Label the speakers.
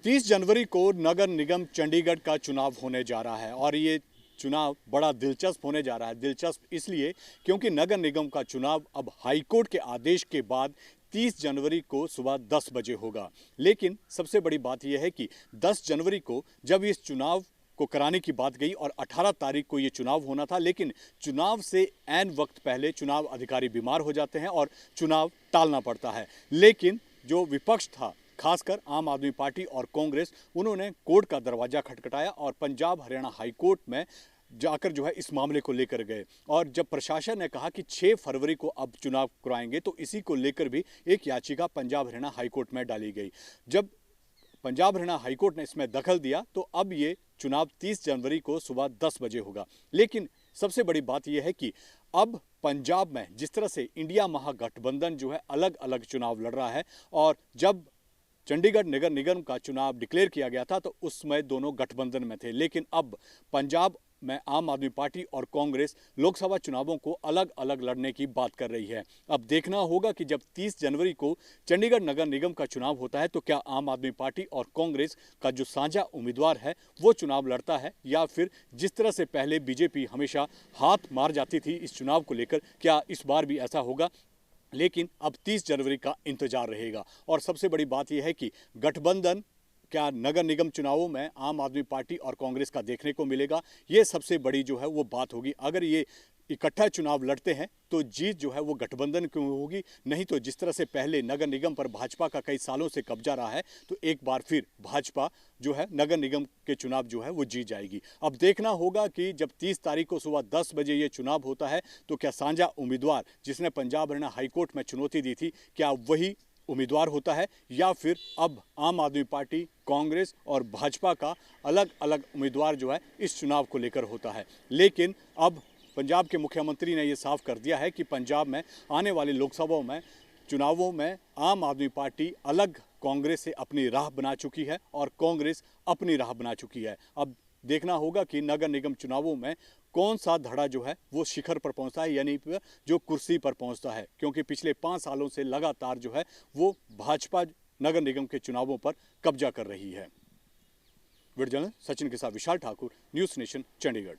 Speaker 1: 30 जनवरी को नगर निगम चंडीगढ़ का चुनाव होने जा रहा है और ये चुनाव बड़ा दिलचस्प होने जा रहा है। दिलचस्प इसलिए क्योंकि नगर निगम का चुनाव अब हाईकोर्ट के आदेश के बाद 30 जनवरी को सुबह 10 बजे होगा। लेकिन सबसे बड़ी बात यह है कि 10 जनवरी को जब इस चुनाव को कराने की बात गई और 18 तारीख को ये चुनाव होना था, लेकिन चुनाव से ऐन वक्त पहले चुनाव अधिकारी बीमार हो जाते हैं और चुनाव टालना पड़ता है। लेकिन जो विपक्ष था, खासकर आम आदमी पार्टी और कांग्रेस, उन्होंने कोर्ट का दरवाजा खटखटाया और पंजाब हरियाणा हाईकोर्ट में जाकर जो है इस मामले को लेकर गए। और जब प्रशासन ने कहा कि 6 फरवरी को अब चुनाव कराएंगे, तो इसी को लेकर भी एक याचिका पंजाब हरियाणा हाईकोर्ट में डाली गई। जब पंजाब हरियाणा हाईकोर्ट ने इसमें दखल दिया तो अब ये चुनाव 30 जनवरी को सुबह 10 बजे होगा। लेकिन सबसे बड़ी बात यह है कि अब पंजाब में जिस तरह से इंडिया महागठबंधन जो है अलग अलग चुनाव लड़ रहा है, और जब चंडीगढ़ नगर निगम का चुनाव डिक्लेयर किया गया था तो उस समय दोनों गठबंधन में थे, लेकिन अब पंजाब में आम आदमी पार्टी और कांग्रेस लोकसभा चुनावों को अलग अलग लड़ने की बात कर रही है। अब देखना होगा कि जब 30 जनवरी को चंडीगढ़ नगर निगम का चुनाव होता है तो क्या आम आदमी पार्टी और कांग्रेस का जो साझा उम्मीदवार है वो चुनाव लड़ता है, या फिर जिस तरह से पहले बीजेपी हमेशा हाथ मार जाती थी इस चुनाव को लेकर, क्या इस बार भी ऐसा होगा। लेकिन अब 30 जनवरी का इंतजार रहेगा। और सबसे बड़ी बात यह है कि गठबंधन क्या नगर निगम चुनावों में आम आदमी पार्टी और कांग्रेस का देखने को मिलेगा, ये सबसे बड़ी जो है वो बात होगी। अगर ये इकट्ठा चुनाव लड़ते हैं तो जीत जो है वो गठबंधन की होगी, नहीं तो जिस तरह से पहले नगर निगम पर भाजपा का कई सालों से कब्जा रहा है तो एक बार फिर भाजपा जो है नगर निगम के चुनाव जो है वो जीत जाएगी। अब देखना होगा कि जब 30 तारीख को सुबह 10 बजे ये चुनाव होता है तो क्या साझा उम्मीदवार जिसने पंजाब हरियाणा हाईकोर्ट में चुनौती दी थी, क्या वही उम्मीदवार होता है, या फिर अब आम आदमी पार्टी, कांग्रेस और भाजपा का अलग अलग उम्मीदवार जो है इस चुनाव को लेकर होता है। लेकिन अब पंजाब के मुख्यमंत्री ने यह साफ कर दिया है कि पंजाब में आने वाले लोकसभा में चुनावों में आम आदमी पार्टी अलग कांग्रेस से अपनी राह बना चुकी है और कांग्रेस अपनी राह बना चुकी है। अब देखना होगा कि नगर निगम चुनावों में कौन सा धड़ा जो है वो शिखर पर पहुंचता है, यानी जो कुर्सी पर पहुंचता है, क्योंकि पिछले 5 सालों से लगातार जो है वो भाजपा नगर निगम के चुनावों पर कब्जा कर रही है। वीडियो जर्नलिस्ट सचिन के साथ विशाल ठाकुर, न्यूज़ नेशन, चंडीगढ़।